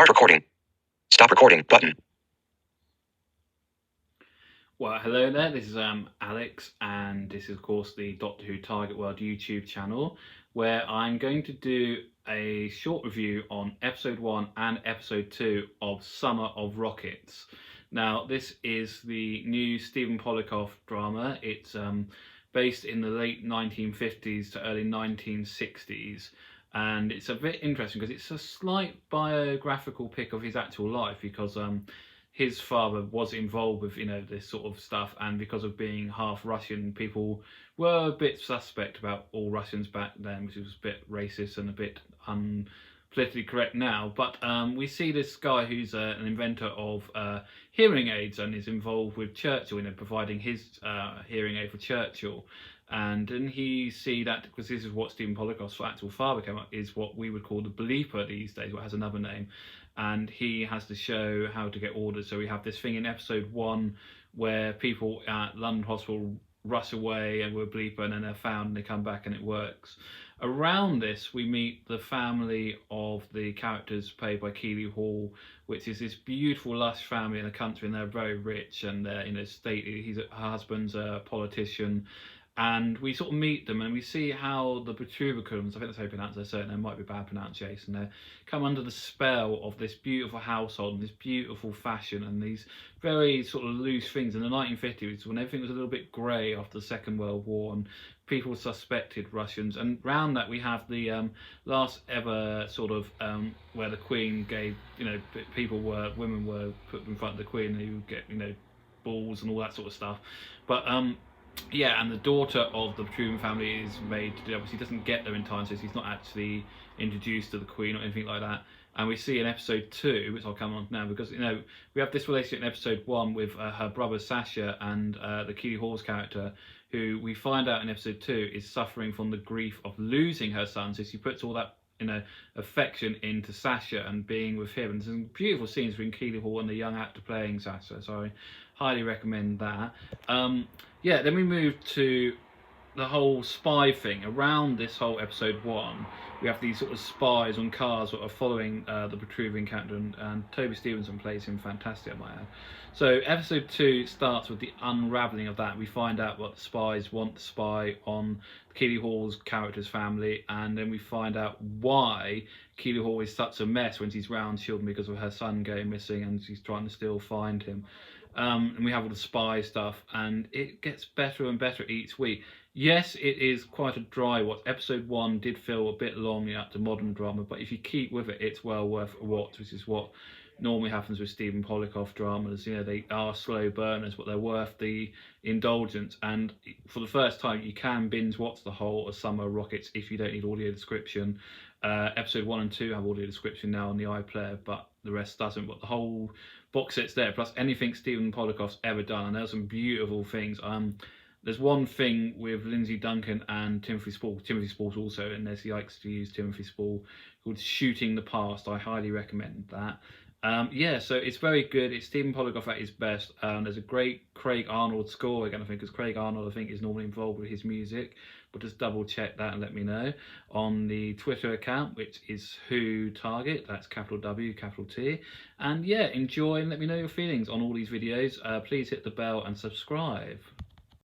Start recording. Stop recording button. Well, hello there, this is Alex, and this is of course the Doctor Who Target World YouTube channel, where I'm going to do a short review on episode 1 and episode 2 of Summer of Rockets. Now, this is the new Stephen Poliakoff drama. It's based in the late 1950s to early 1960s, and it's a bit interesting because it's a slight biographical pick of his actual life, because his father was involved with, this sort of stuff, and because of being half Russian, people were a bit suspect about all Russians back then, which was a bit racist and a bit politically correct now. But we see this guy who's an inventor of hearing aids and is involved with Churchill, providing his hearing aid for Churchill. And then he see that, because this is what Stephen Poliakoff's actual father came up, is what we would call the bleeper these days, what has another name. And he has to show how to get orders. So we have this thing in episode 1 where people at London Hospital rush away and we're bleeper, and then they're found and they come back and it works. Around this, we meet the family of the characters played by Keeley Hall, which is this beautiful, lush family in the country, and they're very rich and they're stately. Her husband's a politician. And we sort of meet them and we see how the Petruvikums, I think that's how you pronounce their surname, it might be bad pronunciation there, come under the spell of this beautiful household and this beautiful fashion and these very sort of loose things. In the 1950s, when everything was a little bit grey after the Second World War and people suspected Russians, and around that we have the last ever sort of where the Queen gave, women were put in front of the Queen who would get, balls and all that sort of stuff. But yeah, and the daughter of the Petruvian family is made to do, obviously doesn't get there in time, so she's not actually introduced to the Queen or anything like that. And we see in episode 2, which I'll come on now, because we have this relationship in episode 1 with her brother Sasha and the Keeley Hall's character, who we find out in episode 2 is suffering from the grief of losing her son. So she puts all that affection into Sasha and being with him. And there's some beautiful scenes between Keeley Hall and the young actor playing Sasha, so I highly recommend that. Yeah, then we move to the whole spy thing. Around this whole episode 1, we have these sort of spies on cars that are following the Petruvian character, and Toby Stevenson plays him fantastic, I might add. So episode 2 starts with the unravelling of that. We find out what the spies want to spy on Keeley Hall's character's family, and then we find out why Keeley Hall is such a mess when she's round children because of her son going missing and she's trying to still find him. And we have all the spy stuff, and it gets better and better each week. Yes, it is quite a dry watch. Episode 1 did feel a bit long up to modern drama, but if you keep with it, it's well worth a watch, which is what normally happens with Stephen Poliakoff dramas. They are slow burners, but they're worth the indulgence. And for the first time, you can binge watch the whole of Summer Rockets if you don't need audio description. Episode 1 and 2 have audio description now on the iPlayer, but the rest doesn't. But the whole box set's there, plus anything Stephen Poliakoff's ever done, and there's some beautiful things. There's one thing with Lindsay Duncan and Timothy Spall. Timothy Spall's also in there, so he likes to use Timothy Spall, called Shooting the Past. I highly recommend that. Yeah, so it's very good. It's Stephen Poliakoff at his best. There's a great Craig Arnold score again, I think, because Craig Arnold, I think, is normally involved with his music. But just double check that and let me know on the Twitter account, which is Who Target. That's capital W, capital T. And yeah, enjoy and let me know your feelings on all these videos. Please hit the bell and subscribe.